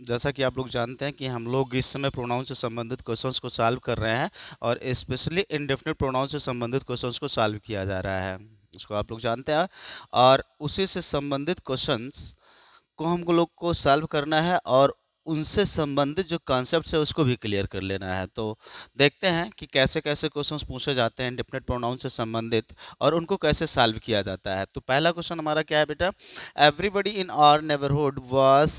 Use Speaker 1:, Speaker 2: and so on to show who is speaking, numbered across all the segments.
Speaker 1: जैसा कि आप लोग जानते हैं कि हम लोग इस समय प्रोनाउन से संबंधित क्वेश्चंस को सॉल्व कर रहे हैं और स्पेशली इंडेफिनिट प्रोनाउन से संबंधित क्वेश्चंस को सॉल्व किया जा रहा है, इसको आप लोग जानते हैं। और उसी से संबंधित क्वेश्चंस को हम लोग को सॉल्व करना है और उनसे संबंधित जो कॉन्सेप्ट्स है उसको भी क्लियर कर लेना है। तो देखते हैं कि कैसे कैसे क्वेश्चंस पूछे जाते हैं इंडेफिनिट प्रोनाउन से संबंधित और उनको कैसे सॉल्व किया जाता है। तो पहला क्वेश्चन हमारा क्या है बेटा, everybody in our neighbourhood was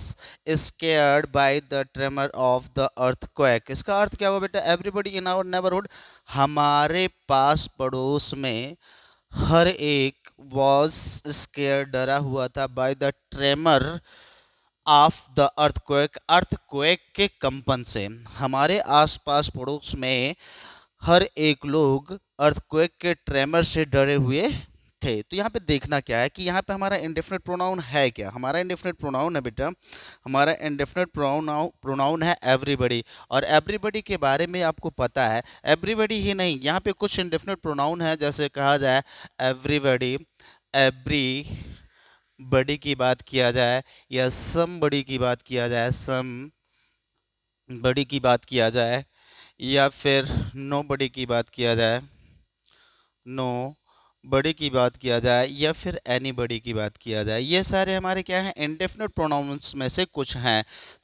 Speaker 1: scared by the tremor of the earthquake. इसका अर्थ क्या हुआ बेटा, एवरीबडी इन आवर नेबरहुड, हमारे पास पड़ोस में हर एक वॉज स्केयर, डरा हुआ था, bye the tremor of the earthquake, earthquake के कंपन से। हमारे आसपास पड़ोस में हर एक लोग अर्थक्वेक के ट्रेमर से डरे हुए थे। तो यहाँ पे देखना क्या है कि यहाँ पे हमारा इंडेफिनिट प्रोनाउन है क्या, हमारा इंडेफिनिट प्रोनाउन है बेटा, हमारा इंडेफिनिट प्रोनाउन है एवरीबडी। और एवरीबडी के बारे में आपको पता है, एवरीबडी ही नहीं, यहाँ पे कुछ इंडेफिनिट प्रोनाउन है, जैसे कहा जाए एवरीबडी, एवरी बड़ी की बात किया जाए, या सम बड़ी की बात किया जाए, सम बड़ी की बात किया जाए, या फिर नो बड़ी की बात किया जाए, नो बड़ी की बात किया जाए, या फिर एनी बड़ी की बात किया जाए। ये सारे हमारे क्या हैं, इंडेफिनिट प्रोनाउंस में से कुछ हैं।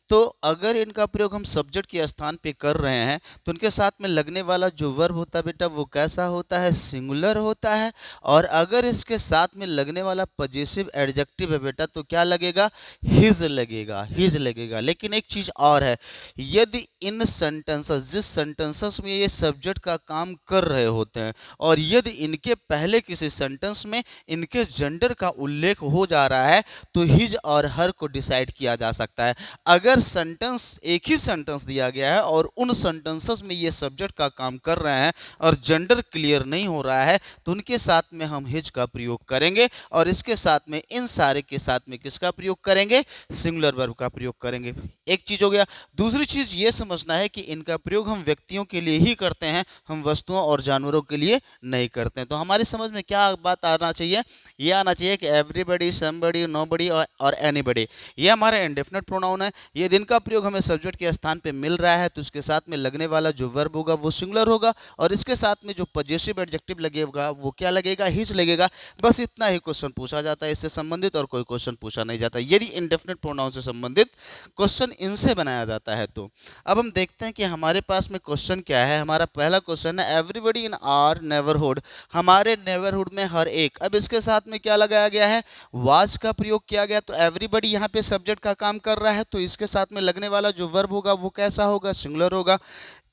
Speaker 1: तो अगर इनका प्रयोग हम सब्जेक्ट के स्थान पे कर रहे हैं तो उनके साथ में लगने वाला जो वर्ब होता है बेटा वो कैसा होता है, सिंगुलर होता है। और अगर इसके साथ में लगने वाला पजेसिव एडजेक्टिव है बेटा तो क्या लगेगा, हिज लगेगा, हिज लगेगा। लेकिन एक चीज और है, यदि इन सेंटेंसेस, जिस सेंटेंसेस में ये सब्जेक्ट का काम कर रहे होते हैं और यदि इनके पहले किसी सेंटेंस में इनके जेंडर का उल्लेख हो जा रहा है तो हिज और हर को डिसाइड किया जा सकता है। अगर सेंटेंस एक ही सेंटेंस दिया गया है और उन सेंटेंसेस में ये सब्जेक्ट का काम कर रहे हैं और जेंडर क्लियर नहीं हो रहा है तो उनके साथ में हम हिज का प्रयोग करेंगे और इसके साथ में इन सारे के साथ में किसका प्रयोग करेंगे, सिंगुलर वर्ब का प्रयोग करेंगे। एक चीज हो गया। दूसरी चीज ये समझना है कि इनका प्रयोग हम व्यक्तियों के लिए ही करते हैं, हम वस्तुओं और जानवरों के लिए नहीं करते हैं। तो हमारी समझ में क्या बात आना चाहिए, ये आना चाहिए कि एवरीबडी, समबडी, नोबडी और एनीबडी ये हमारा इंडेफिनिट प्रोनाउन है। ये दिन का प्रयोग हमें सब्जेक्ट के स्थान पे मिल रहा है तो उसके साथ में लगने वाला जो वर्ब होगा वो सिंगुलर होगा और इसके साथ में जो पजेसिव एडजेक्टिव लगेगा वो क्या लगेगा, हिज लगेगा। बस इतना ही क्वेश्चन पूछा जाता है इससे संबंधित, और कोई क्वेश्चन पूछा नहीं जाता यदि इंडेफिनिट प्रोनाउन से संबंधित क्वेश्चन इनसे बनाया जाता है। तो अब हम देखते हैं कि हमारे पास में क्वेश्चन क्या है। हमारा पहला क्वेश्चन है एवरीबडी इन आवर नेबरहुड, हमारे नेबरहुड में हर एक। अब इसके साथ में क्या लगाया गया है, वाज का प्रयोग किया गया। तो एवरीबडी यहाँ पे सब्जेक्ट का काम कर रहा है तो इसके साथ में लगने वाला जो वर्ब होगा वो कैसा होगा, सिंगुलर होगा।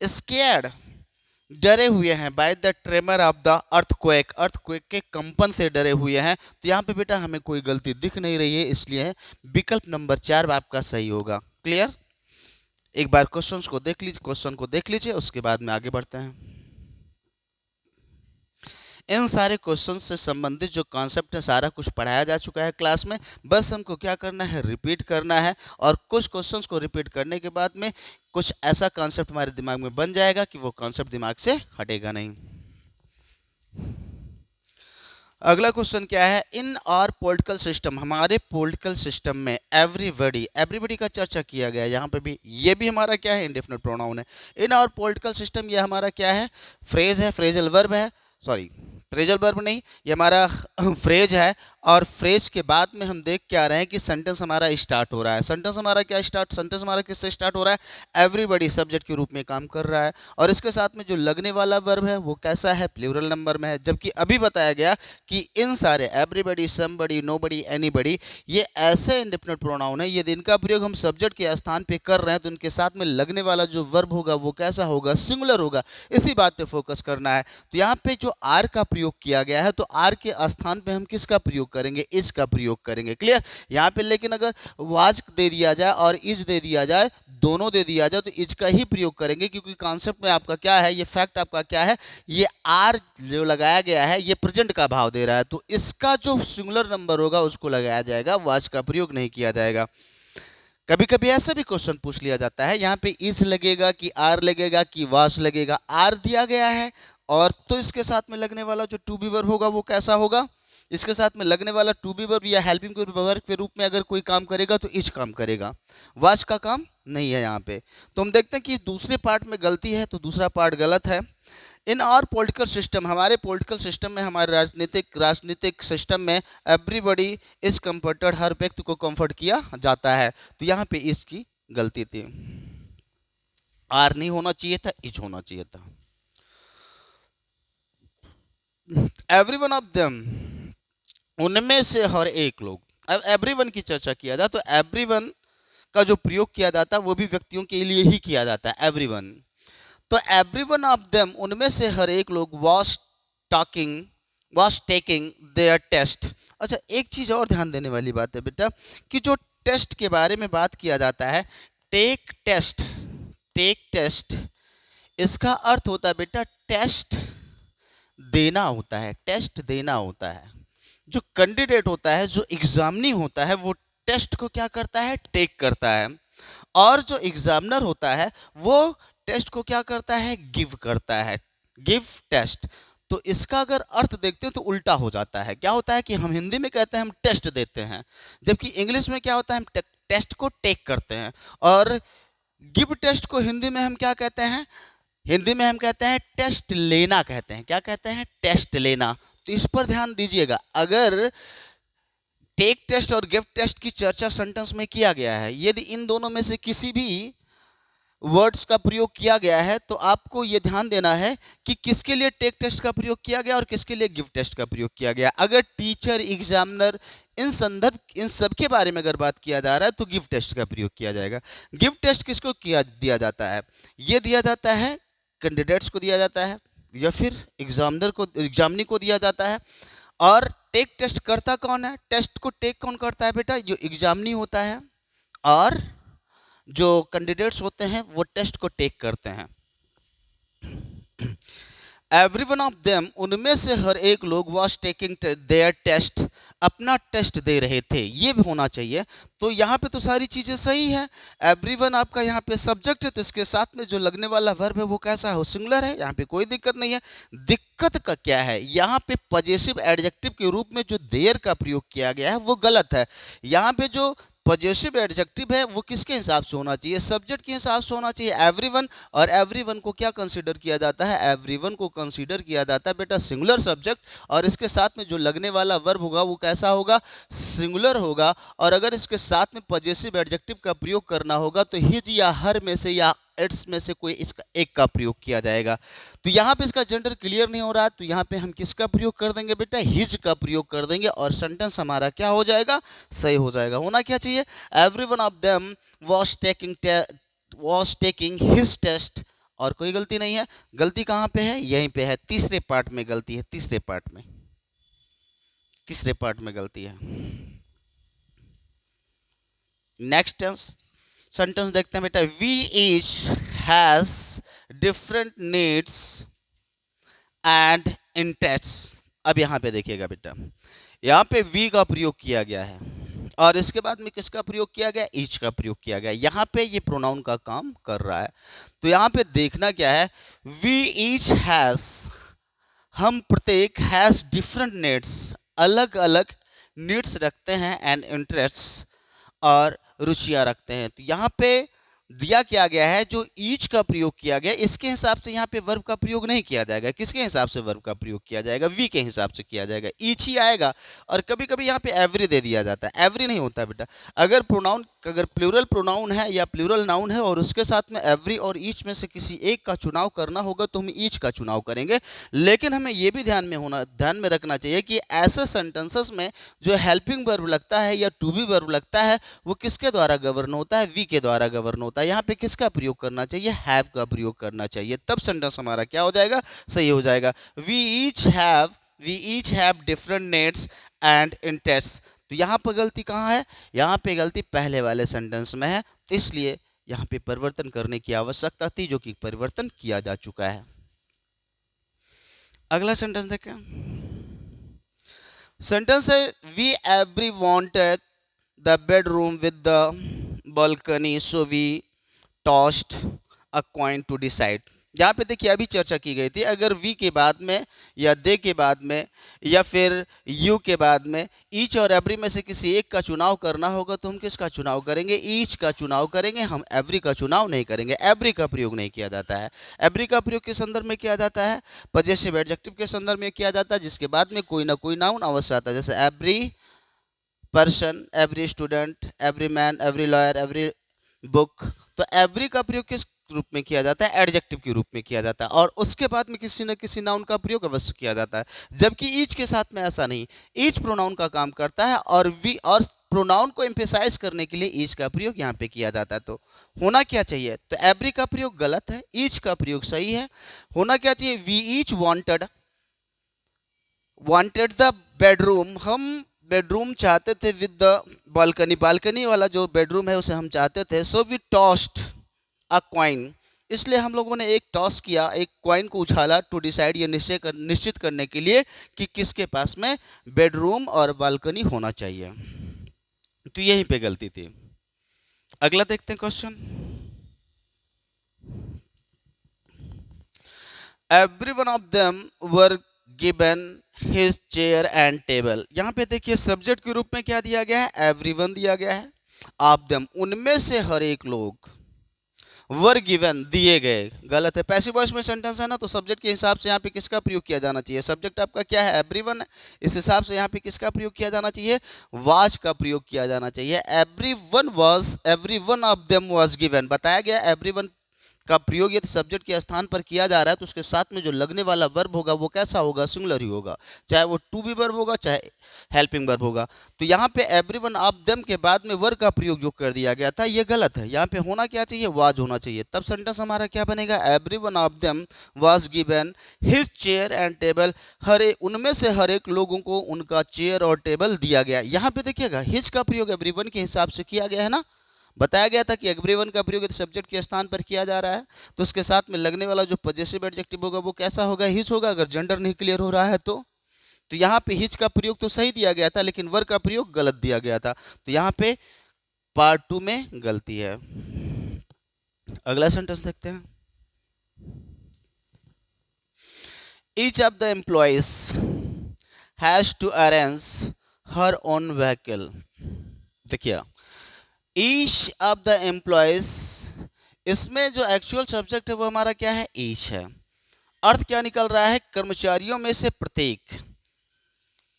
Speaker 1: स्केयर्ड, डरे हुए हैं, bye the tremor of the earthquake, earthquake के कंपन से डरे हुए हैं। तो यहाँ पे बेटा हमें कोई गलती दिख नहीं रही है, इसलिए विकल्प नंबर 4 आपका सही होगा। क्लियर। एक बार क्वेश्चन को देख लीजिए, क्वेश्चन को देख लीजिए, उसके बाद में आगे बढ़ते हैं। इन सारे क्वेश्चन से संबंधित जो कॉन्सेप्ट है सारा कुछ पढ़ाया जा चुका है क्लास में, बस हमको क्या करना है, रिपीट करना है। और कुछ क्वेश्चंस को रिपीट करने के बाद में कुछ ऐसा कॉन्सेप्ट हमारे दिमाग में बन जाएगा कि वो कॉन्सेप्ट दिमाग से हटेगा नहीं। अगला क्वेश्चन क्या है, इन आवर पॉलिटिकल सिस्टम, हमारे पॉलिटिकल सिस्टम में एवरीबडी, एवरीबडी का चर्चा किया गया है। यहाँ पे भी ये भी हमारा क्या है, इंडेफिनिट प्रोनाउन है। इन आवर पॉलिटिकल सिस्टम, ये हमारा क्या है, फ्रेज है, फ्रेजल वर्ब है, सॉरी फ्रेजल वर्ब नहीं, ये हमारा फ्रेज है। और फ्रेज के बाद में हम देख के आ रहे हैं कि सेंटेंस हमारा स्टार्ट हो रहा है। सेंटेंस हमारा क्या स्टार्ट, सेंटेंस हमारा किससे स्टार्ट हो रहा है, एवरीबडी सब्जेक्ट के रूप में काम कर रहा है और इसके साथ में जो लगने वाला वर्ब है वो कैसा है, प्लूरल नंबर में है। जबकि अभी बताया गया कि इन सारे एवरीबडी, समबडी, नोबडी, एनीबडी ये ऐसे इंडेफिनिट प्रोनाउन है, यदि इनका प्रयोग हम सब्जेक्ट के स्थान पे कर रहे हैं तो उनके साथ में लगने वाला जो वर्ब होगा वो कैसा होगा, सिंगुलर होगा। इसी बात पे फोकस करना है। तो यहाँ पे जो आर का प्रयोग किया गया है तो आर के स्थान पे हम किसका प्रयोग करेंगे, इज का प्रयोग करेंगे। क्लियर। यहाँ पे लेकिन अगर वाज दे दिया जाए और इज दे दिया जाए, दोनों दे दिया जाए तो इज का ही प्रयोग करेंगे, क्योंकि कॉन्सेप्ट में आपका क्या है, ये फैक्ट आपका क्या है, ये आर जो लगाया गया है ये प्रेजेंट का भाव दे रहा है तो इसका जो सिंगुलर नंबर होगा उसको लगाया जाएगा, वाज का प्रयोग नहीं किया जाएगा। कभी कभी ऐसा भी क्वेश्चन पूछ लिया जाता है, यहाँ पे इज लगेगा कि आर लगेगा कि वाज लगेगा। आर दिया गया है और तो इसके साथ में लगने वाला जो टू बी वर्ब होगा वो कैसा होगा, इसके साथ में लगने वाला टू बी वर्ब या हेल्पिंग वर्ब के रूप में अगर कोई काम करेगा तो इज काम करेगा, वाज का काम नहीं है यहाँ पे। तो हम देखते हैं कि दूसरे पार्ट में गलती है तो दूसरा पार्ट गलत है। इन आवर पॉलिटिकल सिस्टम, हमारे पॉलिटिकल सिस्टम में, हमारे राजनीतिक सिस्टम में एवरीबडी इज कंफर्टेड, हर व्यक्ति को कंफर्ट किया जाता है। तो यहाँ पे इसकी गलती थी, आर नहीं होना चाहिए था, इज होना चाहिए था। एवरी वन ऑफ देम, उनमें से हर एक लोग। अब एवरीवन की चर्चा किया जाए तो एवरीवन का जो प्रयोग किया जाता है वो भी व्यक्तियों के लिए ही किया जाता है, एवरीवन। तो एवरीवन ऑफ देम, उनमें से हर एक लोग वाज टेकिंग देयर टेस्ट। अच्छा, एक चीज और ध्यान देने वाली बात है बेटा कि जो टेस्ट के बारे में बात किया जाता है, टेक टेस्ट, इसका अर्थ होता है बेटा टेस्ट देना होता है, टेस्ट देना होता है। जो कैंडिडेट होता है, जो एग्जामिनी होता है, वो टेस्ट को क्या करता है, टेक करता है। और जो एग्जामिनर होता है वो टेस्ट को क्या करता है, गिव करता है, गिव टेस्ट। तो इसका अगर अर्थ देखते हैं तो उल्टा हो जाता है। क्या होता है कि हम हिंदी में कहते हैं हम टेस्ट देते हैं, जबकि इंग्लिश में क्या होता है, हम टेस्ट को टेक करते हैं। और गिव टेस्ट को हिंदी में हम क्या कहते हैं, हिंदी में हम कहते हैं टेस्ट लेना कहते हैं। क्या कहते हैं, टेस्ट लेना। तो इस पर ध्यान दीजिएगा, अगर टेक टेस्ट और गिव टेस्ट की चर्चा सेंटेंस में किया गया है, यदि इन दोनों में से किसी भी वर्ड्स का प्रयोग किया गया है तो आपको यह ध्यान देना है कि किसके लिए टेक टेस्ट का प्रयोग किया गया और किसके लिए गिव टेस्ट का प्रयोग किया गया। अगर टीचर, एग्जामिनर, इन सब के बारे में अगर बात किया जा रहा है तो गिव टेस्ट का प्रयोग किया जाएगा। गिव टेस्ट किसको दिया जाता है, ये दिया जाता है कैंडिडेट्स को दिया जाता है या फिर एग्जामिनी को दिया जाता है। और टेक टेस्ट करता कौन है, टेस्ट को टेक कौन करता है बेटा, जो एग्जामिनी होता है। और जो कैंडिडेट्स होते हैं वो टेस्ट को टेक करते हैं। एवरी वन ऑफ देम, उनमें से हर एक लोग वॉज टेकिंग देयर टेस्ट, अपना टेस्ट दे रहे थे, ये भी होना चाहिए। तो यहाँ पे तो सारी चीज़ें सही है। एवरीवन आपका यहाँ पे सब्जेक्ट है तो इसके साथ में जो लगने वाला वर्ब है वो कैसा है, सिंगुलर है, यहाँ पे कोई दिक्कत नहीं है। दिक्कत का क्या है, यहाँ पे पॉजेसिव एडजेक्टिव के रूप में जो देयर का प्रयोग किया गया है वो गलत है। यहाँ पे जो पॉजेसिव एडजेक्टिव है वो किसके हिसाब से होना चाहिए, सब्जेक्ट के हिसाब से होना चाहिए, एवरीवन। और एवरीवन को क्या कंसीडर किया जाता है, एवरीवन को कंसीडर किया जाता है बेटा सिंगुलर सब्जेक्ट। और इसके साथ में जो लगने वाला वर्ब होगा वो कैसा होगा, सिंगुलर होगा। और अगर इसके साथ में पॉजेसिव एडजेक्टिव का प्रयोग करना होगा तो हिज या हर में से या इट्स में से कोई इसका एक का प्रयोग किया जाएगा। तो यहाँ पे इसका जेंडर क्लियर नहीं हो रहा, तो यहाँ पे हम किसका प्रयोग कर देंगे बेटा, हिज का प्रयोग कर देंगे और सेंटेंस हमारा क्या हो जाएगा, सही हो जाएगा। होना क्या चाहिए, everyone of them was taking his test. और कोई गलती नहीं है। गलती कहाँ पे है, यहीं पे है, तीसरे पार्ट में गलती है, तीसरे पार्ट में गलती है। नेक्स्ट सेंटेंस देखते हैं बेटा, we each has different needs and interest. अब यहाँ पे देखिएगा बेटा, यहाँ पे वी का प्रयोग किया गया है और इसके बाद में किसका प्रयोग किया गया, ईच का प्रयोग किया गया। यहाँ पे ये प्रोनाउन का काम कर रहा है। तो यहाँ पे देखना क्या है, वी ईच हैज, हम प्रत्येक हैज डिफरेंट नीड्स, अलग अलग नीड्स रखते हैं, एंड इंटरेस्ट और रुचियां रखते हैं। तो यहाँ पे दिया क्या गया है, जो ईच का प्रयोग किया गया इसके हिसाब से यहाँ पे वर्ब का प्रयोग नहीं किया जाएगा। किसके हिसाब से वर्ब का प्रयोग किया जाएगा, वी के हिसाब से किया जाएगा, ईच ही आएगा। और कभी कभी यहाँ पे एवरी दे दिया जाता है, एवरी नहीं होता बेटा। अगर प्लूरल प्रोनाउन है या प्लूरल नाउन है और उसके साथ में एवरी और ईच में से किसी एक का चुनाव करना होगा तो हम ईच का चुनाव करेंगे। लेकिन हमें ये भी ध्यान में रखना चाहिए कि ऐसे सेंटेंसेस में जो हेल्पिंग वर्ब लगता है या टू बी वर्ब लगता है वो किसके द्वारा गवर्न होता है, वी के द्वारा गवर्न होता है। यहाँ पे किसका प्रयोग करना चाहिए, हैव का प्रयोग करना चाहिए, तब सेंटेंस हमारा क्या हो जाएगा, सही हो जाएगा। We each have different needs and interest. तो यहाँ पर गलती कहाँ है, यहाँ पे गलती पहले वाले सेंटेंस में है, तो इसलिए यहाँ पे परिवर्तन करने की आवश्यकता थी जो कि परिवर्तन किया जा चुका है। अगला सेंटेंस देखें। सेंटेंस है, we every wanted the bedroom with the balcony, so we tossed a coin to decide। यहाँ पे देखिए अभी चर्चा की गई थी, अगर वी के बाद में या दे के बाद में या फिर यू के बाद में ईच और एवरी में से किसी एक का चुनाव करना होगा तो हम किसका चुनाव करेंगे? ईच का चुनाव करेंगे, हम एवरी का चुनाव नहीं करेंगे। एवरी का प्रयोग नहीं किया जाता है। एवरी का प्रयोग किस संदर्भ में किया जाता है? पजेसिव एडजेक्टिव के संदर्भ में किया जाता है, जिसके बाद में कोई ना कोई नाउन अवश्य आता है, जैसे every person, every student, every man, every lawyer, every book. तो एवरी का प्रयोग किस रूप में किया जाता है? एडजेक्टिव के रूप में किया जाता है, और उसके बाद में किसी न किसी नाउन का प्रयोग अवश्य किया जाता है। जबकि ईच के साथ में ऐसा नहीं, ईच प्रोनाउन का काम करता है और वी और प्रोनाउन को एम्फेसाइज करने के लिए ईच का प्रयोग यहाँ पे किया जाता है। तो होना क्या चाहिए? तो एवरी का प्रयोग गलत है, ईच का प्रयोग सही है। होना क्या चाहिए? We each wanted the bedroom, हम बेडरूम चाहते थे विद द बालकनी, बालकनी वाला जो बेडरूम है उसे हम चाहते थे। So we tossed a coin, इसलिए हम लोगों ने एक टॉस किया, एक क्वाइन को उछाला, टू डिसाइड, ये निश्चित करने के लिए कि किसके पास में बेडरूम और बालकनी होना चाहिए। तो यहीं पे गलती थी। अगला देखते हैं question. Every one of them were given his chair and table. यहाँ पे देखिए सब्जेक्ट के रूप में क्या दिया गया है? एवरीवन दिया गया है। ऑफ देम, उनमें से हर एक लोग, वर गिवन, दिए गए, गलत है। पैसिव वॉइस में सेंटेंस है ना, तो सब्जेक्ट के हिसाब से यहाँ पे किसका प्रयोग किया जाना चाहिए? सब्जेक्ट आपका क्या है? एवरीवन है। इस हिसाब से यहाँ पे किसका प्रयोग किया जाना चाहिए? वाज का प्रयोग किया जाना चाहिए। Every one of them was given, बताया गया एवरीवन का प्रयोग यदि सब्जेक्ट के स्थान पर किया जा रहा है तो उसके साथ में जो लगने वाला वर्ब होगा वो कैसा होगा? सिंगुलर ही होगा, चाहे वो टू बी वर्ब होगा चाहे हेल्पिंग वर्ब होगा। तो यहाँ पे एवरीवन ऑफ देम के बाद में वर्ब का प्रयोग जो कर दिया गया था ये गलत है। यहाँ पे होना क्या चाहिए? वाज होना चाहिए। तब सेंटेंस हमारा क्या बनेगा? Everyone of them was given his chair and table, उनमें से हर एक लोगों को उनका चेयर और टेबल दिया गया। यहाँ पे देखिएगा हिज का प्रयोग एवरीवन के हिसाब से किया गया है ना, बताया गया था कि एवरीवन का प्रयोग यदि सब्जेक्ट के स्थान पर किया जा रहा है तो उसके साथ में लगने वाला जो पजेसिव एडजेक्टिव होगा वो कैसा होगा? हिज होगा, अगर जेंडर नहीं क्लियर हो रहा है तो। तो यहाँ पे हिज का प्रयोग तो सही दिया गया था लेकिन वर का प्रयोग गलत दिया गया था, तो यहाँ पे पार्ट 2 में गलती है। अगला सेंटेंस देखते हैं। Each of the employees has to arrange her own vehicle. देखिए ईच ऑफ द एम्प्लॉयज, इसमें जो एक्चुअल सब्जेक्ट है वो हमारा क्या है? ईच है। अर्थ क्या निकल रहा है? कर्मचारियों में से प्रत्येक,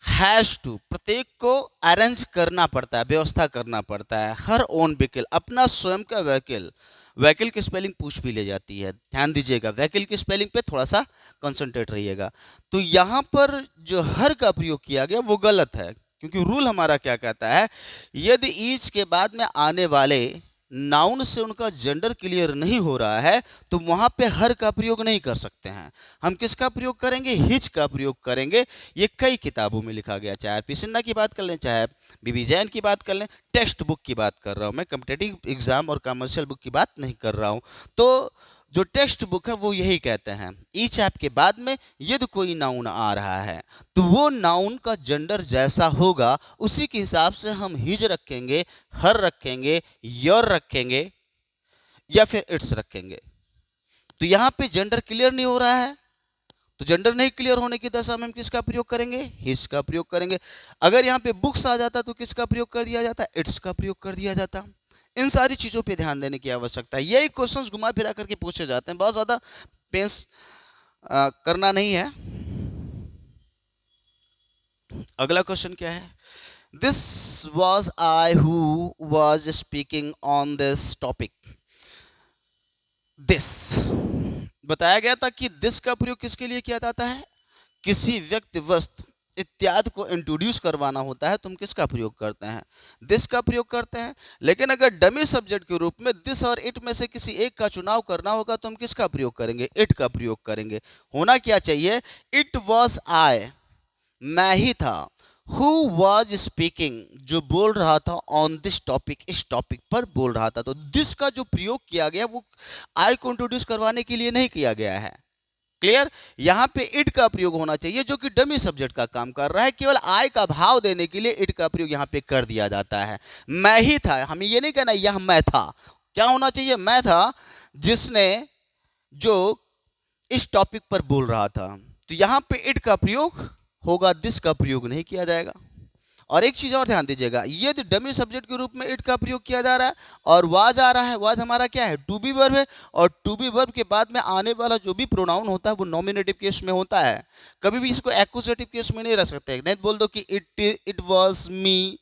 Speaker 1: हैज टू, प्रत्येक को अरेंज करना पड़ता है, व्यवस्था करना पड़ता है। हर ओन व्हीकल, अपना स्वयं का व्हीकल। व्हीकल की स्पेलिंग पूछ भी ले जाती है, ध्यान दीजिएगा, व्हीकल की स्पेलिंग पे थोड़ा सा कंसंट्रेट रहिएगा। तो यहाँ पर जो हर का प्रयोग किया गया वो गलत है, क्योंकि रूल हमारा क्या कहता है? यदि ईच के बाद में आने वाले नाउन से उनका जेंडर क्लियर नहीं हो रहा है तो वहाँ पे हर का प्रयोग नहीं कर सकते हैं। हम किसका प्रयोग करेंगे? हिज का प्रयोग करेंगे। ये कई किताबों में लिखा गया, चाहे पी सिन्हा की बात कर लें, चाहे बीबी जैन की बात कर लें, टेक्स्ट बुक की बात कर रहा हूँ मैं, कॉम्पिटिटिव एग्जाम और कमर्शियल बुक की बात नहीं कर रहा हूँ। तो जो टेक्स्ट बुक है वो यही कहते हैं, ईच ऐप के बाद में यदि कोई नाउन आ रहा है तो वो नाउन का जेंडर जैसा होगा उसी के हिसाब से हम हिज रखेंगे, हर रखेंगे, योर रखेंगे या फिर इट्स रखेंगे। तो यहाँ पे जेंडर क्लियर नहीं हो रहा है, तो जेंडर नहीं क्लियर होने की दशा में हम किसका प्रयोग करेंगे? हिज का प्रयोग करेंगे। अगर यहाँ पे बुक्स आ जाता तो किसका प्रयोग कर दिया जाता? इट्स का प्रयोग कर दिया जाता। इन सारी चीज़ों पे ध्यान देने की आवश्यकता है। यही क्वेश्चंस घुमा फिरा करके पूछे जाते हैं, बहुत ज़्यादा पेंस करना नहीं है। अगला क्वेश्चन क्या है? This was I who was speaking on this topic. This बताया गया था कि दिस का प्रयोग किसके लिए किया जाता है? किसी व्यक्ति, वस्तु इत्यादि को इंट्रोड्यूस करवाना होता है तो हम किसका प्रयोग करते हैं? दिस का प्रयोग करते हैं। लेकिन अगर डमी सब्जेक्ट के रूप में दिस और इट में से किसी एक का चुनाव करना होगा तो हम किसका प्रयोग करेंगे? इट का प्रयोग करेंगे। होना क्या चाहिए? इट वॉज आई, मैं ही था। हु वॉज स्पीकिंग, जो बोल रहा था, ऑन दिस टॉपिक, इस टॉपिक पर बोल रहा था। तो दिस का जो प्रयोग किया गया वो आई को इंट्रोड्यूस करवाने के लिए नहीं किया गया है। क्लियर? यहां पे इट का प्रयोग होना चाहिए जो कि डमी सब्जेक्ट का काम कर रहा है। केवल आई का भाव देने के लिए इट का प्रयोग यहां पे कर दिया जाता है। मैं ही था, हमें ये नहीं कहना यह मैं था। क्या होना चाहिए? मैं था जिसने, जो इस टॉपिक पर बोल रहा था, तो यहाँ पे इट का प्रयोग होगा, दिस का प्रयोग नहीं किया जाएगा। और एक चीज और ध्यान दीजिएगा, ये तो डमी सब्जेक्ट के रूप में इट का प्रयोग किया जा रहा है और वाज आ रहा है। वाज हमारा क्या है, टू बी वर्ब है, और टू बी वर्ब के बाद में आने वाला जो भी प्रोनाउन होता है वो नॉमिनेटिव केस में होता है, कभी भी इसको एक्यूजेटिव केस में नहीं रख सकते। नहीं बोल दो कि it was me,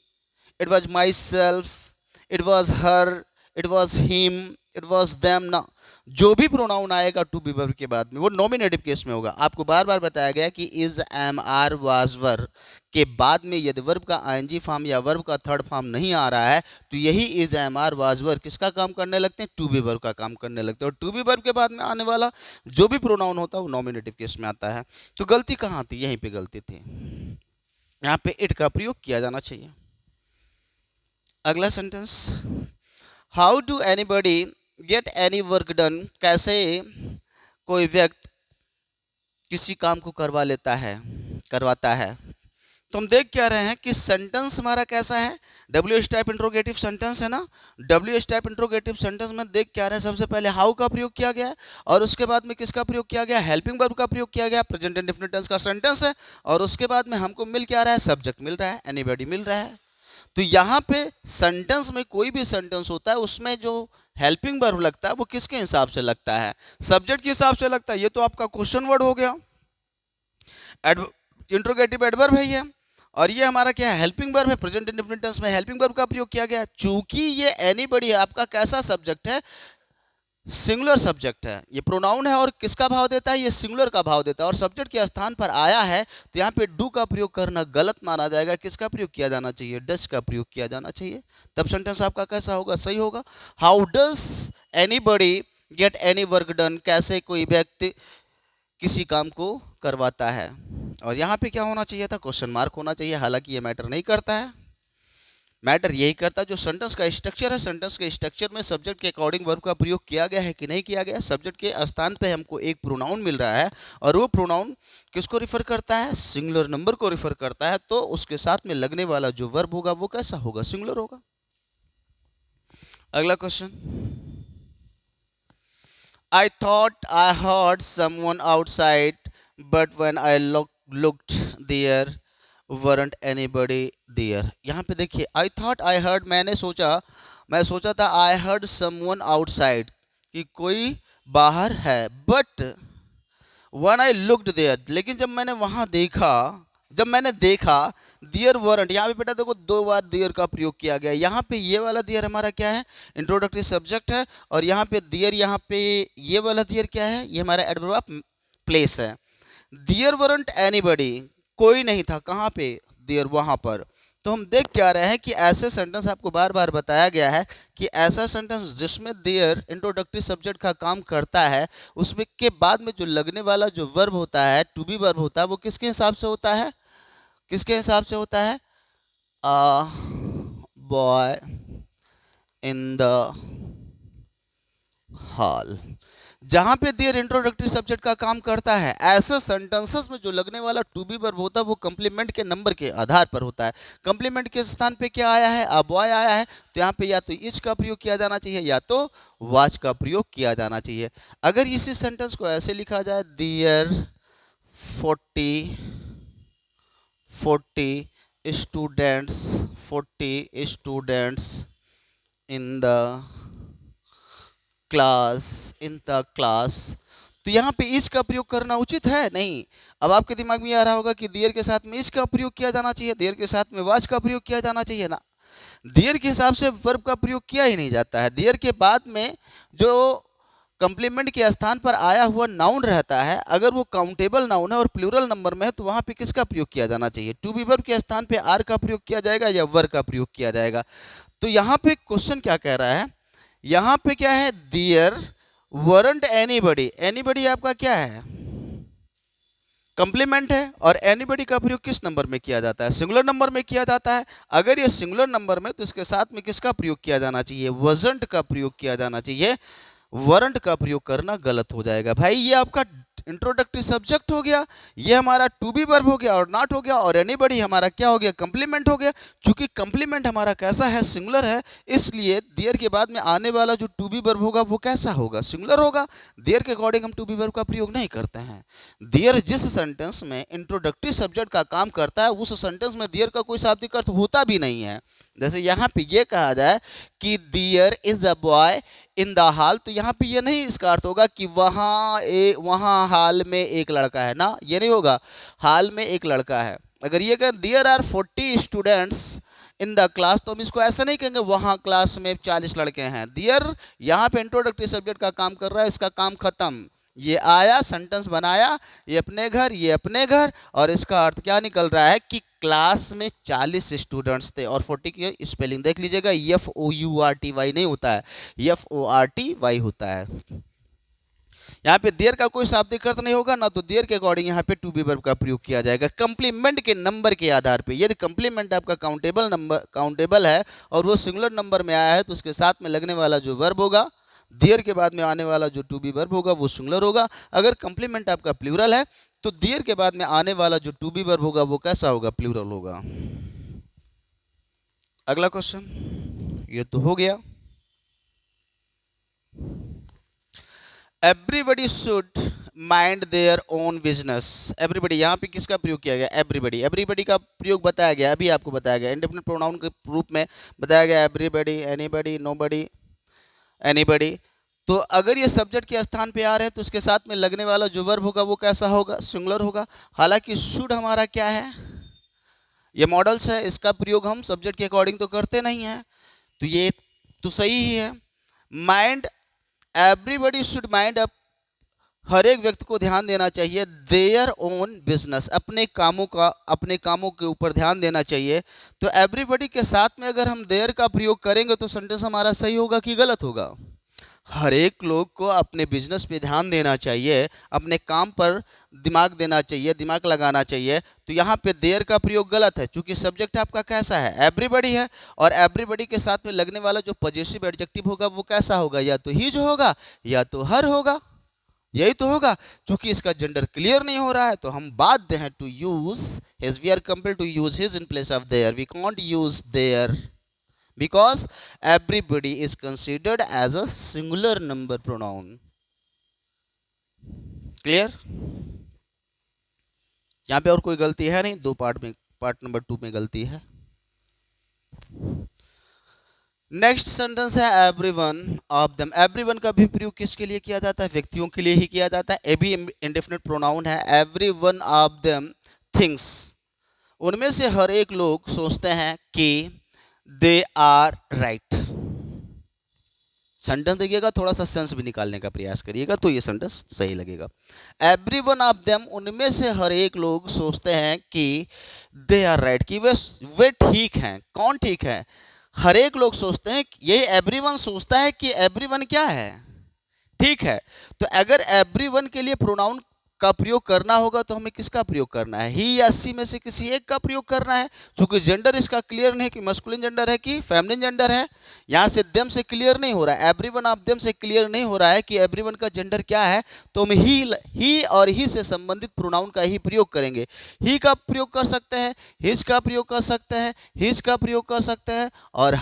Speaker 1: it was my self, it was her, it was him, it was them ना। जो भी प्रोनाउन आएगा टू बी वर्ब के बाद में वो नॉमिनेटिव केस में होगा। आपको बार बार बताया गया कि इज, एम, आर, वाज, वर के बाद में यदि वर्ब का आईएनजी फॉर्म या वर्ब का थर्ड फॉर्म नहीं आ रहा है तो यही इज, एम, आर, वाज, वर किसका काम करने लगते हैं, टू बी वर्ब का काम करने लगते हैं। और टू बी वर्ब के बाद में आने वाला जो भी प्रोनाउन होता है वो नॉमिनेटिव केस में आता है। तो गलती कहाँ थी, यहीं पे गलती थी, यहाँ पे इट का प्रयोग किया जाना चाहिए। अगला sentence, how do anybody get any work done, कैसे कोई व्यक्ति किसी काम को करवाता है। तो हम देख क्या रहे हैं कि सेंटेंस हमारा कैसा है, W H type interrogative sentence है ना। W H type interrogative sentence में देख क्या रहे हैं, सबसे पहले हाउ का प्रयोग किया गया है और उसके बाद में किसका प्रयोग किया गया, हेल्पिंग वर्ब का प्रयोग किया गया। प्रेजेंट इंडेफिनिट टेंस का सेंटेंस है और उसके बाद में हमको मिल क्या रहा है, सब्जेक्ट मिल रहा है, एनीबॉडी मिल रहा है। तो यहाँ पे सेंटेंस में कोई भी सेंटेंस होता है उसमें जो हेल्पिंग वर्ब लगता है वो किसके हिसाब से लगता है, सब्जेक्ट के हिसाब से लगता है। ये तो आपका क्वेश्चन वर्ड हो गया, इंट्रोगेटिव एडवर्ब है ये, और ये हमारा क्या है, हेल्पिंग वर्ब है। प्रेजेंट इंडेफिनिट टेंस में हेल्पिंग वर्ब का प्रयोग किया गया। चूंकि ये एनीबॉडी है आपका कैसा सब्जेक्ट है, सिंगुलर सब्जेक्ट है, ये प्रोनाउन है और किसका भाव देता है, ये सिंगुलर का भाव देता है और सब्जेक्ट के स्थान पर आया है तो यहाँ पे डू का प्रयोग करना गलत माना जाएगा। किसका प्रयोग किया जाना चाहिए, डज का प्रयोग किया जाना चाहिए, तब सेंटेंस आपका कैसा होगा, सही होगा। How does anybody get any work done, कैसे कोई व्यक्ति किसी काम को करवाता है। और यहाँ पे क्या होना चाहिए था, क्वेश्चन मार्क होना चाहिए। हालांकि ये मैटर नहीं करता है, मैटर यही करता है जो सेंटेंस का स्ट्रक्चर है, सेंटेंस के स्ट्रक्चर में सब्जेक्ट के अकॉर्डिंग वर्ब का प्रयोग किया गया है कि नहीं किया गया। सब्जेक्ट के स्थान पे हमको एक प्रोनाउन मिल रहा है और वो प्रोनाउन किसको रिफर करता है, सिंगुलर नंबर को रिफर करता है, तो उसके साथ में लगने वाला जो वर्ब होगा वो कैसा होगा, सिंगुलर होगा। अगला question, I thought I heard someone outside but when I looked there weren't anybody there. यहाँ पे देखिए, आई थॉट आई हर्ड, मैं सोचा था आई हर्ड समवन आउटसाइड कि कोई बाहर है, but when I looked there, लेकिन जब मैंने देखा देयर वरंट, यहाँ पे बेटा देखो 2 बार देयर का प्रयोग किया गया। यहाँ पे ये वाला देयर हमारा क्या है, इंट्रोडक्टरी सब्जेक्ट है, और यहाँ पे देयर, यहाँ पे ये वाला देयर क्या है, ये हमारा एडवर्ब ऑफ प्लेस है। देयर वरंट एनीबॉडी, कोई नहीं था, कहाँ पे, देयर, वहाँ पर। तो हम देख क्या रहे हैं कि ऐसे सेंटेंस आपको बार बार बताया गया है कि ऐसा सेंटेंस जिसमें देयर इंट्रोडक्टरी सब्जेक्ट का काम करता है उसमें के बाद में जो लगने वाला जो वर्ब होता है, टू बी वर्ब होता है, वो किसके हिसाब से होता है, किसके हिसाब से होता है, बॉय इन द हॉल। जहां पे देयर इंट्रोडक्टरी सब्जेक्ट का काम करता है, ऐसे सेंटेंसेस में जो लगने वाला टू बी वर्ब होता है वो कंप्लीमेंट के नंबर के आधार पर होता है। कंप्लीमेंट के स्थान पे क्या आया है, अ बॉय आया है, तो यहाँ पे या तो इज का प्रयोग किया जाना चाहिए या तो वाज का प्रयोग किया जाना चाहिए। अगर इसी सेंटेंस को ऐसे लिखा जाए, there 40 students in the class, तो यहाँ पे इज का प्रयोग करना उचित है नहीं। अब आपके दिमाग में आ रहा होगा कि देयर के साथ में इज का प्रयोग किया जाना चाहिए, देयर के साथ में वाज का प्रयोग किया जाना चाहिए ना। देयर के हिसाब से वर्ब का प्रयोग किया ही नहीं जाता है। देयर के बाद में जो कंप्लीमेंट के स्थान पर आया हुआ नाउन रहता है, अगर वो काउंटेबल नाउन है और प्लूरल नंबर में है तो वहाँ पे किसका प्रयोग किया जाना चाहिए, टू बी वर्ब के स्थान पे आर का प्रयोग किया जाएगा या वर का प्रयोग किया जाएगा। तो यहाँ पे क्वेश्चन क्या कह रहा है, यहाँ पे क्या है, देयर वरंट एनीबॉडी, एनीबॉडी आपका क्या है, कंप्लीमेंट है, और एनीबॉडी का प्रयोग किस नंबर में किया जाता है, सिंगुलर नंबर में किया जाता है। अगर ये सिंगुलर नंबर में तो इसके साथ में किसका प्रयोग किया जाना चाहिए, वजंट का प्रयोग किया जाना चाहिए, वरंट का प्रयोग करना गलत हो जाएगा। भाई ये आपका इंट्रोडक्टरी सब्जेक्ट हो गया, ये हमारा टू बी वर्ब हो गया और नॉट हो गया, और एनीबॉडी हमारा क्या हो गया, कंप्लीमेंट हो गया। चूंकि कंप्लीमेंट हमारा कैसा है, सिंगुलर है, इसलिए देयर के बाद में आने वाला जो टू बी वर्ब होगा वो कैसा होगा, सिंगुलर होगा। देयर के अकॉर्डिंग हम टू बी वर्ब का प्रयोग नहीं करते हैं। देयर जिस सेंटेंस में इंट्रोडक्टरी सब्जेक्ट का काम करता है उस सेंटेंस में देयर का कोई शाब्दिक अर्थ होता भी नहीं है। जैसे यहाँ पे ये कहा जाए कि there is a boy in the hall, तो यहाँ पे ये नहीं इसका अर्थ होगा कि वहाँ हाल में एक लड़का है ना, ये नहीं होगा, हाल में एक लड़का है। अगर ये कहें there are 40 students in the class, तो हम इसको ऐसा नहीं कहेंगे वहाँ क्लास में 40 लड़के हैं। देयर यहाँ पे इंट्रोडक्टरी सब्जेक्ट का काम कर रहा है, इसका काम खत्म। ये आया, सेंटेंस बनाया, ये अपने घर, और इसका अर्थ क्या निकल रहा है कि क्लास में 40 स्टूडेंट्स थे। और 40 की स्पेलिंग देख लीजिएगा, FOURTY नहीं होता है, FORTY होता है। यहाँ पे देयर का कोई शाब्दिक अर्थ नहीं होगा ना, तो देयर के अकॉर्डिंग यहाँ पे टू बी वर्ब का प्रयोग किया जाएगा कंप्लीमेंट के नंबर के आधार पे। यदि कंप्लीमेंट आपका काउंटेबल है और वो सिंगुलर नंबर में आया है तो उसके साथ में लगने वाला जो वर्ब होगा, देयर के बाद में आने वाला जो टू बी वर्ब होगा वो सिंगुलर होगा। अगर कंप्लीमेंट आपका प्लूरल है तो देयर के बाद में आने वाला जो टू बी वर्ब होगा वो कैसा होगा, प्लूरल होगा। अगला क्वेश्चन, ये तो हो गया। Everybody should mind their own business. Everybody यहाँ पे किसका प्रयोग किया गया, एवरीबडी। एवरीबडी का प्रयोग बताया गया, अभी आपको बताया गया, इंडेफिनिट प्रोनाउन के रूप में बताया गया, एवरीबडी, एनीबडी, नोबडी, एनीबडी। तो अगर ये सब्जेक्ट के स्थान पे आ रहे हैं तो उसके साथ में लगने वाला जो वर्ब होगा वो कैसा होगा, सिंगुलर होगा। हालांकि शुड हमारा क्या है, ये मॉडल्स है, इसका प्रयोग हम सब्जेक्ट के अकॉर्डिंग तो करते नहीं हैं, तो ये तो सही ही है। माइंड, एवरीबडी शुड माइंड, अब हर एक व्यक्ति को ध्यान देना चाहिए देयर ओन बिजनेस, अपने कामों के ऊपर ध्यान देना चाहिए। तो एवरीबडी के साथ में अगर हम देयर का प्रयोग करेंगे तो सेंटेंस हमारा सही होगा कि गलत होगा। हर एक लोग को अपने बिजनेस पे ध्यान देना चाहिए, अपने काम पर दिमाग देना चाहिए, दिमाग लगाना चाहिए। तो यहाँ पे देयर का प्रयोग गलत है, क्योंकि सब्जेक्ट आपका कैसा है, एवरीबडी है, और एवरीबडी के साथ में लगने वाला जो पॉजिटिव एडजेक्टिव होगा वो कैसा होगा, या तो हिज होगा या तो हर होगा, यही तो होगा। चूंकि इसका जेंडर क्लियर नहीं हो रहा है तो हम बाध्य हैं to use his, we are compelled to use his in place of their, we can't use their because everybody is considered as a singular number pronoun. Clear? यहाँ पे और कोई गलती है नहीं, दो पार्ट में, पार्ट नंबर 2 में गलती है। नेक्स्ट सेंटेंस है एवरीवन ऑफ देम। एवरीवन का भी प्रयोग किसके लिए किया जाता है, व्यक्तियों के लिए ही किया जाता है। ए भी इंडेफिनिट प्रोनाउन है। एवरीवन ऑफ देम थिंग्स, उनमें से हर एक लोग सोचते हैं कि दे आर राइट। सेंटेंस देखिएगा, थोड़ा सा सेंस भी निकालने का प्रयास करिएगा तो ये सेंटेंस सही लगेगा। एवरीवन ऑफ देम, उनमें से हर एक लोग सोचते हैं कि दे आर राइट, कि वे ठीक हैं। कौन ठीक है, हर एक लोग सोचते हैं, ये एवरीवन सोचता है कि एवरीवन क्या है, ठीक है। तो अगर एवरीवन के लिए प्रोनाउन का प्रयोग करना होगा तो हमें किसका प्रयोग करना है, ही या सी में से किसी एक का प्रयोग करना है। क्योंकि जेंडर इसका क्लियर नहीं कि मस्कुलिन जेंडर है कि फेमिनिन जेंडर है, यहाँ से देम से क्लियर नहीं हो रहा है, एवरीवन ऑफ देम से क्लियर नहीं हो रहा है कि एवरीवन का जेंडर क्या है। तो हम ही और ही से संबंधित प्रोनाउन का ही प्रयोग करेंगे। ही का प्रयोग कर सकते हैं, हिज का प्रयोग कर सकते हैं, हिज का प्रयोग कर सकते हैं, और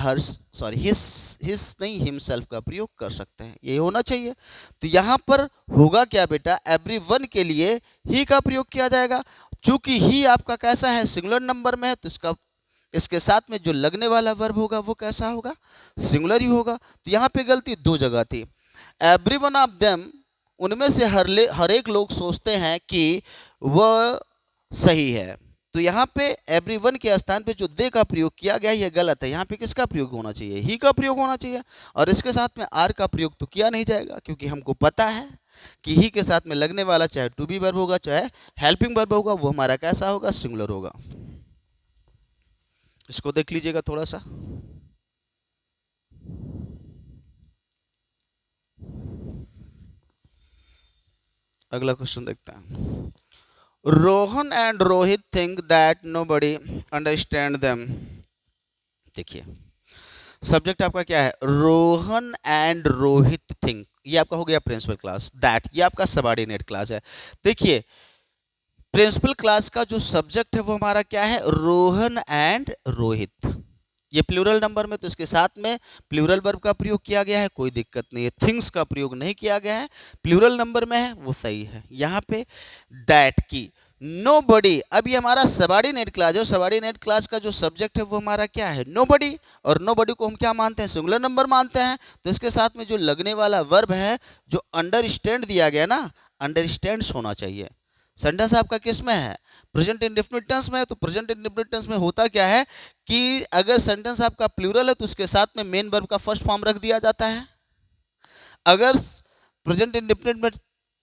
Speaker 1: हिज नहीं, हिमसेल्फ का प्रयोग कर सकते हैं। ये होना चाहिए। तो यहाँ पर होगा क्या बेटा, एवरीवन के लिए ही का प्रयोग किया जाएगा। चूंकि ही आपका कैसा है, सिंगुलर नंबर में है, तो इसके साथ में जो लगने वाला वर्ब होगा वो कैसा होगा, सिंगुलर ही होगा। तो यहाँ पे गलती दो जगह थी। एवरीवन ऑफ देम, उनमें से हर एक लोग सोचते हैं कि वह सही है। तो यहाँ पे एवरीवन के स्थान पे जो दे का प्रयोग किया गया ये गलत है। यहाँ पे किसका प्रयोग होना चाहिए, ही का प्रयोग होना चाहिए। और इसके साथ में आर का प्रयोग तो किया नहीं जाएगा, क्योंकि हमको पता है कि ही के साथ में लगने वाला चाहे टू बी वर्ब होगा चाहे हेल्पिंग वर्ब होगा वो हमारा कैसा होगा, सिंगुलर होगा। इसको देख लीजिएगा थोड़ा सा। अगला क्वेश्चन देखते हैं। Rohan and Rohit think that nobody understand them. देखिए, सब्जेक्ट आपका क्या है, रोहन एंड रोहित थिंक, ये आपका हो गया प्रिंसिपल क्लास। दैट ये आपका सबऑर्डिनेट क्लास है। देखिए प्रिंसिपल क्लास का जो सब्जेक्ट है वो हमारा क्या है, रोहन एंड रोहित। ये प्लूरल नंबर में तो इसके साथ में प्लूरल वर्ब का प्रयोग किया गया है, कोई दिक्कत नहीं है। थिंग्स का प्रयोग नहीं किया गया है, प्लूरल नंबर में है वो सही है। यहाँ पे दैट की नोबडी, अब ये हमारा सबऑर्डिनेट क्लास है। सबऑर्डिनेट क्लास का जो सब्जेक्ट है वो हमारा क्या है, नोबडी। और नोबडी को हम क्या मानते हैं, सिंगुलर नंबर मानते हैं। तो इसके साथ में जो लगने वाला वर्ब है, जो अंडरस्टैंड दिया गया ना, अंडरस्टैंड्स होना चाहिए। सेंटेंस आपका किस में है, प्रेजेंट इंडेफिनिट टेंस में है। तो प्रेजेंट इंडेफिनिट टेंस में होता क्या है कि अगर सेंटेंस आपका प्लूरल है तो उसके साथ में मेन वर्ब का फर्स्ट फॉर्म रख दिया जाता है। अगर प्रेजेंट इंडेफिनिट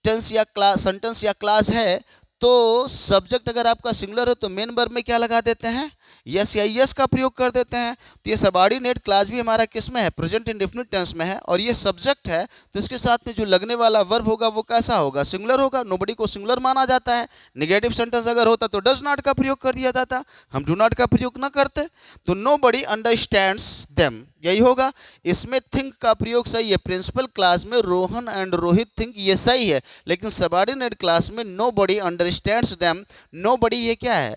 Speaker 1: टेंस या क्लास, सेंटेंस या क्लास है, तो सब्जेक्ट अगर आपका सिंगुलर है तो मेन वर्ब में क्या लगा देते हैं, यस या यस का प्रयोग कर देते हैं। तो ये सबऑर्डिनेट क्लास भी हमारा किस में है, प्रेजेंट इंडेफिनिट टेंस में है। और ये सब्जेक्ट है तो इसके साथ में जो लगने वाला वर्ब होगा वो कैसा होगा, सिंगुलर होगा। नोबडी को सिंगुलर माना जाता है। नेगेटिव सेंटेंस अगर होता तो डज नॉट का प्रयोग कर दिया जाता, हम डू नॉट का प्रयोग ना करते। तो नोबडी अंडरस्टैंड्स देम, यही होगा। इसमें थिंक का प्रयोग सही है, प्रिंसिपल क्लास में रोहन एंड रोहित थिंक ये सही है, लेकिन सबऑर्डिनेट क्लास में नोबडी अंडरस्टैंड्स देम। नोबडी ये क्या है,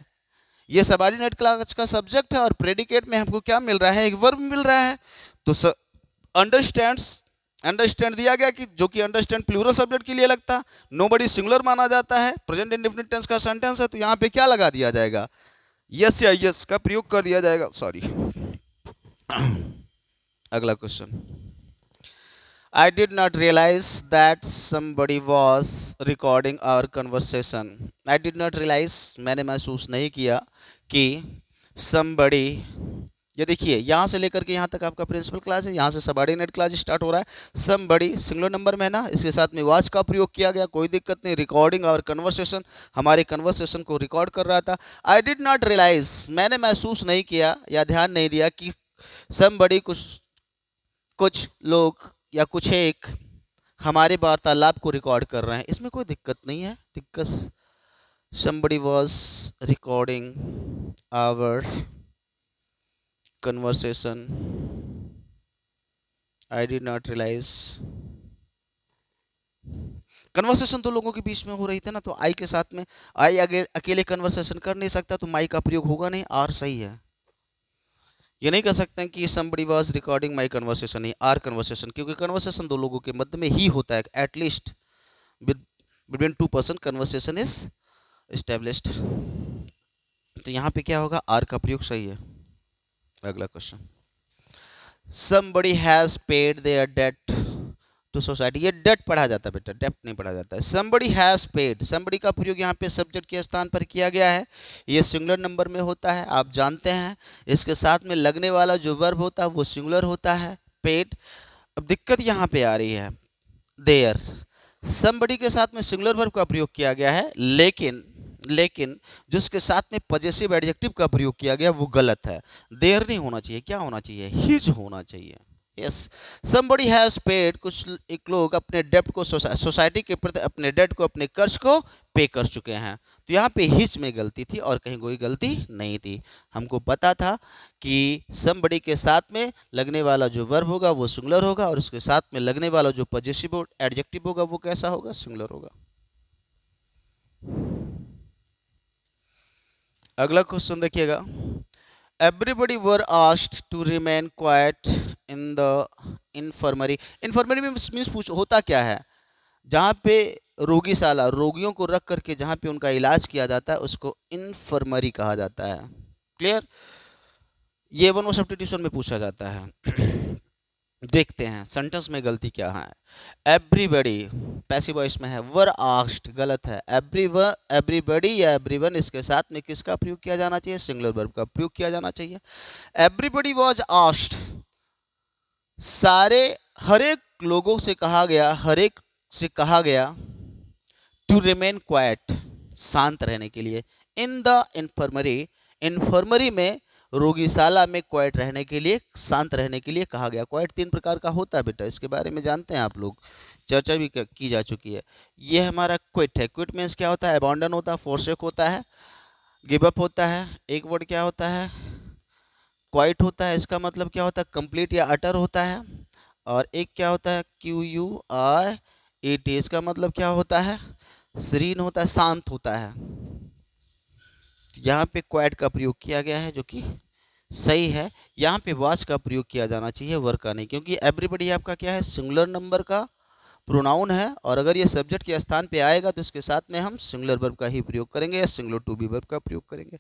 Speaker 1: ये सबऑर्डिनेट क्लास का सब्जेक्ट है और प्रेडिकेट में हमको क्या मिल रहा है, एक वर्ब मिल रहा है। तो अंडरस्टैंड्स, अंडरस्टैंड दिया गया कि जो कि अंडरस्टैंड प्लूरल सब्जेक्ट के लिए लगता, नोबडी सिंगुलर माना जाता है, प्रेजेंट इंडेफिनिट टेंस का सेंटेंस है। तो यहाँ पे क्या लगा दिया जाएगा, यस या यस का प्रयोग कर दिया जाएगा। सॉरी अगला question, I did not realize that somebody was recording our conversation. I did not realize, मैंने महसूस नहीं किया कि somebody, ये देखिए यहाँ से लेकर के यहाँ तक आपका प्रिंसिपल क्लास है, यहाँ से सबऑर्डिनेट क्लास स्टार्ट हो रहा है। somebody सिंगुलर नंबर में है ना, इसके साथ में was का प्रयोग किया गया, कोई दिक्कत नहीं। रिकॉर्डिंग और कन्वर्सेशन, हमारे कन्वर्सेशन को रिकॉर्ड कर रहा था। I did not realize, मैंने महसूस नहीं किया या ध्यान नहीं दिया कि somebody, कुछ लोग या कुछ एक हमारे वार्तालाप को रिकॉर्ड कर रहे हैं। इसमें कोई दिक्कत नहीं है, दिक्कत somebody was recording our conversation. I did not realize, conversation दो लोगों के बीच में हो रही थी ना, तो आई के साथ में, आई अकेले कन्वर्सेशन कर नहीं सकता, तो माई का प्रयोग होगा नहीं, आर सही है। ये नहीं कह सकते हैं कि somebody was recording my conversation, नहीं, आर कन्वर्सेशन, क्योंकि कन्वर्सेशन दो लोगों के मध्य में ही होता है। At least between two person conversation is established. तो यहाँ पे क्या होगा, आर का प्रयोग सही है। अगला question, somebody has paid their debt to society, ये डेट पढ़ा जाता है बेटा, डेप्ट नहीं पढ़ा जाता है। somebody has paid, somebody का प्रयोग यहाँ पे सब्जेक्ट के स्थान पर किया गया है, ये सिंगुलर नंबर में होता है, आप जानते हैं। इसके साथ में लगने वाला जो वर्ब होता है वो सिंगुलर होता है, पेड। अब दिक्कत यहाँ पे आ रही है, देयर somebody के साथ में सिंगुलर वर्ब का प्रयोग किया गया है, लेकिन जिसके साथ में पजेसिव एडजेक्टिव का प्रयोग किया गया वो गलत है। देयर नहीं होना चाहिए, क्या होना चाहिए, हिज होना चाहिए। यस, somebody has paid, कुछ एक लोग अपने डेप्ट को, सोसाइटी के प्रति अपने डेट को, अपने कर्ज को पे कर चुके हैं। तो यहाँ पे हिज में गलती थी और कहीं कोई गलती नहीं थी। हमको पता था कि somebody के साथ में लगने वाला जो वर्ब होगा वो सिंगुलर होगा और उसके साथ में लगने वाला जो पजेसिव एडजेक्टिव होगा वो कैसा होगा, सिंगुलर होगा। अगला क्वेश्चन देखिएगा, everybody were asked to remain quiet in the infirmary. Infirmary में मीन्स पूछ होता क्या है, जहाँ पे रोगीशाला, रोगियों को रख करके जहाँ पे उनका इलाज किया जाता है उसको इन्फर्मरी कहा जाता है। क्लियर, ये वन सब्स्टिट्यूशन में पूछा जाता है। देखते हैं सेंटेंस में गलती क्या है। एवरीबडी पैसिव वॉइस में है, वर आस्क्ड गलत है। एवरीबडी या एवरीवन, इसके साथ में किसका प्रयोग किया जाना चाहिए, सिंगुलर वर्ब का प्रयोग किया जाना चाहिए। एवरीबडी वाज आस्क्ड, सारे हर एक लोगों से कहा गया, हर एक से कहा गया, टू रिमेन क्वाइट, शांत रहने के लिए। इन द इन्फर्मरी, इन्फर्मरी में, रोगीशाला में क्वाइट रहने के लिए, शांत रहने के लिए कहा गया। क्वाइट 3 प्रकार का होता है बेटा, इसके बारे में जानते हैं आप लोग, चर्चा भी की जा चुकी है। ये हमारा क्विट है। क्विट मीन्स क्या होता है, अबॉन्डन होता है, फोरसेक होता है, गिव अप होता है। एक वर्ड क्या होता है, क्वाइट होता है, इसका मतलब क्या होता है, कंप्लीट या अटर होता है। और एक क्या होता है, QUIET, इसका मतलब क्या होता है, serene होता है, शांत होता है। यहाँ पे क्वाइट का प्रयोग किया गया है जो कि सही है। यहाँ पे वाच का प्रयोग किया जाना चाहिए, वर्क का नहीं, क्योंकि एवरीबडी आपका क्या है, सिंगुलर नंबर का प्रोनाउन है। और अगर ये सब्जेक्ट के स्थान पे आएगा तो इसके साथ में हम सिंगुलर वर्ब का ही प्रयोग करेंगे या सिंगुलर टू बी वर्ब का प्रयोग करेंगे।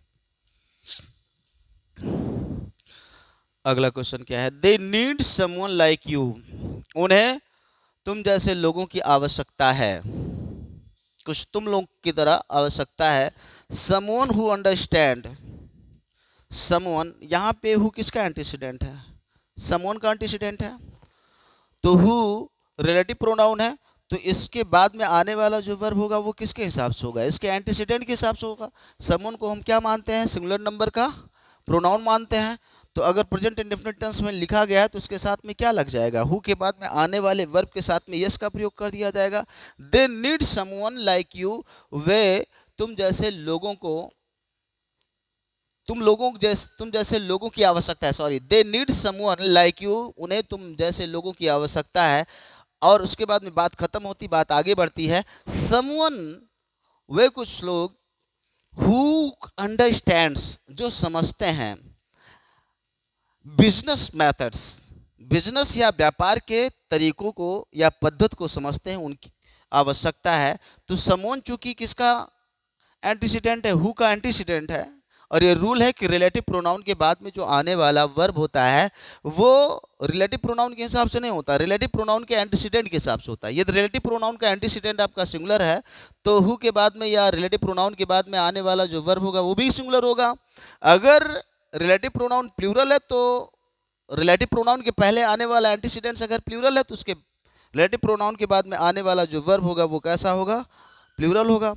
Speaker 1: अगला क्वेश्चन क्या है, दे नीड समवन लाइक यू, उन्हें तुम जैसे लोगों की आवश्यकता है, कुछ तुम लोग की तरह आवश्यकता है। समवन हु अंडरस्टैंड, समवन यहाँ पे हु किसका एंटीसीडेंट है, समवन का एंटीसीडेंट है, तो हु रिलेटिव प्रोनाउन है, तो इसके बाद में आने वाला जो वर्ब होगा वो किसके हिसाब से होगा, इसके एंटीसीडेंट के हिसाब से होगा। समवन को हम क्या मानते हैं, सिंगुलर नंबर का प्रोनाउन मानते हैं। तो अगर प्रेजेंट इंडेफिनिट टेंस में लिखा गया है तो उसके साथ में क्या लग जाएगा, हु के बाद में आने वाले वर्ब के साथ में यस का प्रयोग कर दिया जाएगा। They need someone like you, वे तुम जैसे लोगों को, तुम जैसे लोगों की आवश्यकता है, sorry, they need someone like you, उन्हें तुम जैसे लोगों की आवश्यकता है। और उसके बाद में बात खत्म होती, बात आगे बढ़ती है, समवन वे कुछ लोग, हु अंडरस्टैंड्स जो समझते हैं, बिजनेस मेथड्स बिजनेस या व्यापार के तरीकों को या पद्धति को समझते हैं, उनकी आवश्यकता है। तो समवन चूंकि किसका एंटीसीडेंट है, हु का एंटीसीडेंट है, और ये रूल है कि रिलेटिव प्रोनाउन के बाद में जो आने वाला वर्ब होता है वो रिलेटिव प्रोनाउन के हिसाब से नहीं होता, रिलेटिव प्रोनाउन के एंटीसीडेंट के हिसाब से होता है। यदि रिलेटिव प्रोनाउन का एंटीसीडेंट आपका सिंगुलर है तो हु के बाद में या रिलेटिव प्रोनाउन के बाद में आने वाला जो वर्ब होगा वो भी सिंगुलर होगा। अगर रिलेटिव प्रोनाउन प्लूरल है तो रिलेटिव प्रोनाउन के पहले आने वाला एंटीसीडेंट्स अगर प्लूरल है तो उसके रिलेटिव प्रोनाउन के बाद में आने वाला जो वर्ब होगा वो कैसा होगा, प्लूरल होगा।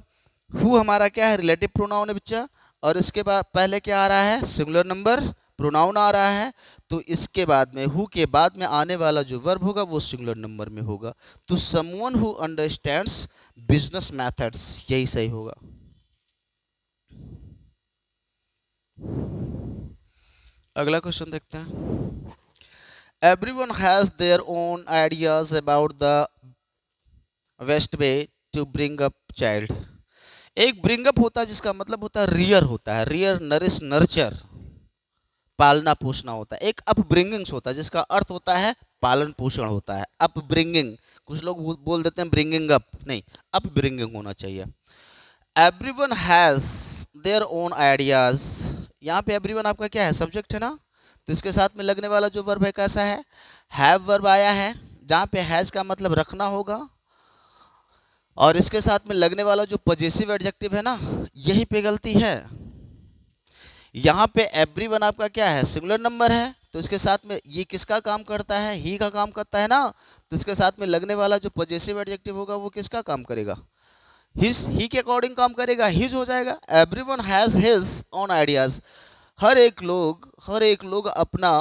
Speaker 1: हु हमारा क्या है, रिलेटिव प्रोनाउन है बच्चा, और इसके बाद पहले क्या आ रहा है, सिंगुलर नंबर प्रोनाउन आ रहा है। तो इसके बाद में हु के बाद में आने वाला जो वर्ब होगा वो सिंगुलर नंबर में होगा। तो someone who understands business methods, यही सही होगा। अगला क्वेश्चन देखते हैं, everyone has their own ideas about the best way to bring up child. एक ब्रिंग अप होता है जिसका मतलब होता है रियर होता है, रियर नरिश नर्चर, पालना पोषना होता है। एक अपब्रिंगिंग्स होता है जिसका अर्थ होता है पालन पोषण होता है, अपब्रिंगिंग। कुछ लोग बोल देते हैं ब्रिंगिंग अप, नहीं, अपब्रिंगिंग होना चाहिए। Everyone has their own ideas, यहाँ पे एवरीवन आपका क्या है, सब्जेक्ट है ना, तो इसके साथ में लगने वाला जो वर्ब है कैसा है, हैव वर्ब आया है, जहाँ पे हैज का मतलब रखना होगा, और इसके साथ में लगने वाला जो पॉजेसिव एडजेक्टिव है ना, यहीं पे गलती है। यहाँ पे एवरीवन आपका क्या है, सिंगुलर नंबर है, तो इसके साथ में ये किसका काम करता है, ही का काम करता है ना, तो इसके साथ में लगने वाला जो पॉजेसिव एडजेक्टिव होगा वो किसका काम करेगा, हिज, ही के अकॉर्डिंग काम करेगा, हिज हो जाएगा। Everyone has his own ideas, हर एक लोग अपना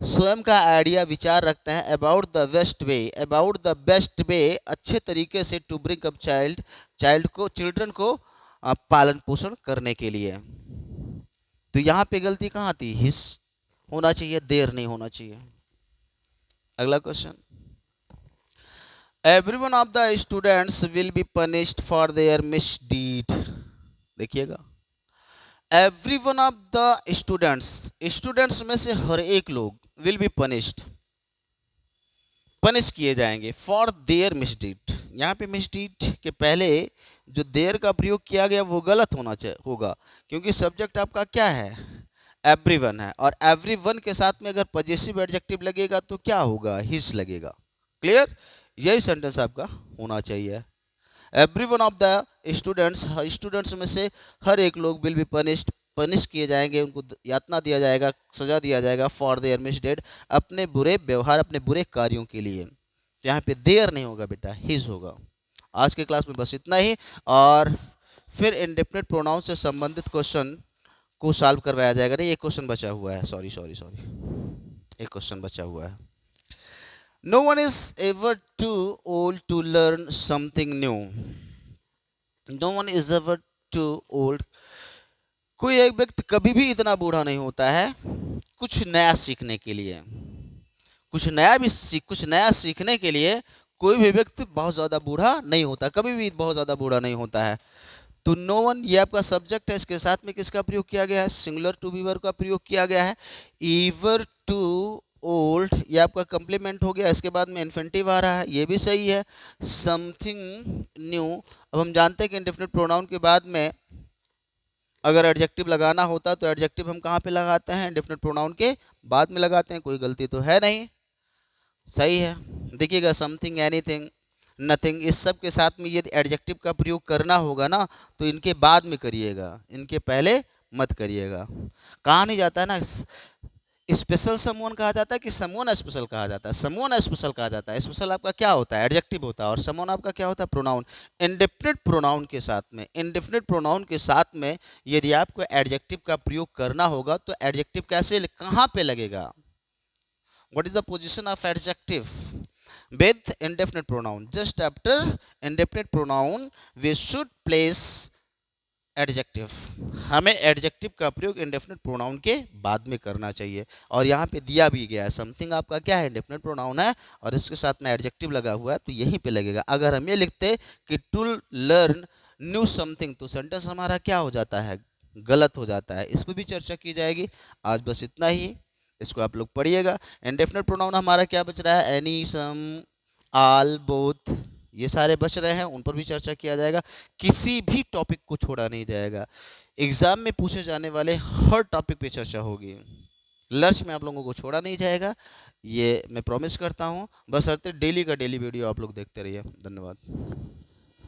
Speaker 1: स्वयं का आइडिया विचार रखते हैं, about the best way, about the best way, अच्छे तरीके से, टू ब्रिंग अप चिल्ड्रन को पालन पोषण करने के लिए। तो यहाँ पे गलती कहाँ थी, हिस होना चाहिए, देर नहीं होना चाहिए। अगला question, everyone of the students will be punished for their misdeed. देखिएगा, एवरीवन ऑफ द स्टूडेंट्स में से हर एक लोग विल बी पनिश्ड, पनिश किए जाएंगे, फॉर देयर मिसडीड। यहाँ पे मिसडीड के पहले जो देयर का प्रयोग किया गया वो गलत होगा, क्योंकि सब्जेक्ट आपका क्या है, एवरीवन है, और एवरीवन के साथ में अगर पॉजेसिव एडजेक्टिव लगेगा तो क्या होगा, हिज लगेगा। क्लियर, यही सेंटेंस आपका होना चाहिए। एवरीवन ऑफ द स्टूडेंट्स में से हर एक लोग विल बी पनिश किए जाएंगे, उनको यातना दिया जाएगा, सजा दिया जाएगा, फॉर देयर मिसडेड, अपने बुरे व्यवहार, अपने बुरे कार्यों के लिए। यहाँ पे देयर नहीं होगा बेटा, हिज होगा। आज के क्लास में बस इतना ही, और फिर इंडेफिनिट प्रोनाउन से संबंधित क्वेश्चन को सॉल्व करवाया जाएगा। नहीं, एक क्वेश्चन बचा हुआ है, सॉरी, एक क्वेश्चन बचा हुआ है। No one is ever too old to learn something new. No one is ever too old. कोई एक व्यक्ति कभी भी इतना बूढ़ा नहीं होता है कुछ नया सीखने के लिए। कुछ नया सीखने के लिए कोई भी व्यक्ति बहुत ज़्यादा बूढ़ा नहीं होता, कभी भी बहुत ज़्यादा बूढ़ा नहीं होता है। तो नो वन ये आपका सब्जेक्ट है, इसके साथ में किसका प्रयोग किया गया है, सिंगुलर टू बी वर्ब का प्रयोग किया गया है। ईवर टू ओल्ड ये आपका कंप्लीमेंट हो गया, इसके बाद में इन्फिनिटिव आ रहा है, ये भी सही है। समथिंग न्यू, अब हम जानते हैं कि इंडेफिनिट प्रोनाउन के बाद में अगर एडजेक्टिव लगाना होता तो एडजेक्टिव हम कहाँ पे लगाते हैं, इंडेफिनिट प्रोनाउन के बाद में लगाते हैं, कोई गलती तो है नहीं, सही है। देखिएगा समथिंग, एनीथिंग, नथिंग, इस सब के साथ में यदि एडजेक्टिव का प्रयोग करना होगा ना तो इनके बाद में करिएगा, इनके पहले मत करिएगा। कहा नहीं जाता है ना स्पेशल समवन कहा जाता है कि समवन स्पेशल कहा जाता है, समवन स्पेशल कहा जाता है। स्पेशल आपका क्या होता है, एडजेक्टिव होता है, और समवन आपका क्या होता है, प्रोनाउन। इंडेफिनिट प्रोनाउन के साथ में, इंडेफिनिट प्रोनाउन के साथ में यदि आपको एडजेक्टिव का प्रयोग करना होगा तो एडजेक्टिव कैसे, कहाँ पे लगेगा, what is the position of adjective with indefinite pronoun? Just after indefinite pronoun we should place adjective. हमें एडजेक्टिव का प्रयोग इंडेफिनिट प्रोनाउन के बाद में करना चाहिए, और यहाँ पे दिया भी गया है समथिंग आपका क्या है, इंडेफिनिट प्रोनाउन है और इसके साथ में एडजेक्टिव लगा हुआ है तो यहीं पे लगेगा। अगर हम ये लिखते कि टू लर्न न्यू समथिंग तो सेंटेंस हमारा क्या हो जाता है, गलत हो जाता है। इस पर भी चर्चा की जाएगी। आज बस इतना ही, इसको आप लोग पढ़िएगा। इंडेफिनिट प्रोनाउन हमारा क्या बच रहा है, एनी, सम, आल, बोथ, ये सारे बच रहे हैं, उन पर भी चर्चा किया जाएगा। किसी भी टॉपिक को छोड़ा नहीं जाएगा, एग्जाम में पूछे जाने वाले हर टॉपिक पे चर्चा होगी। लर्च में आप लोगों को छोड़ा नहीं जाएगा, ये मैं प्रॉमिस करता हूँ। बस डेली का डेली वीडियो आप लोग देखते रहिए। धन्यवाद।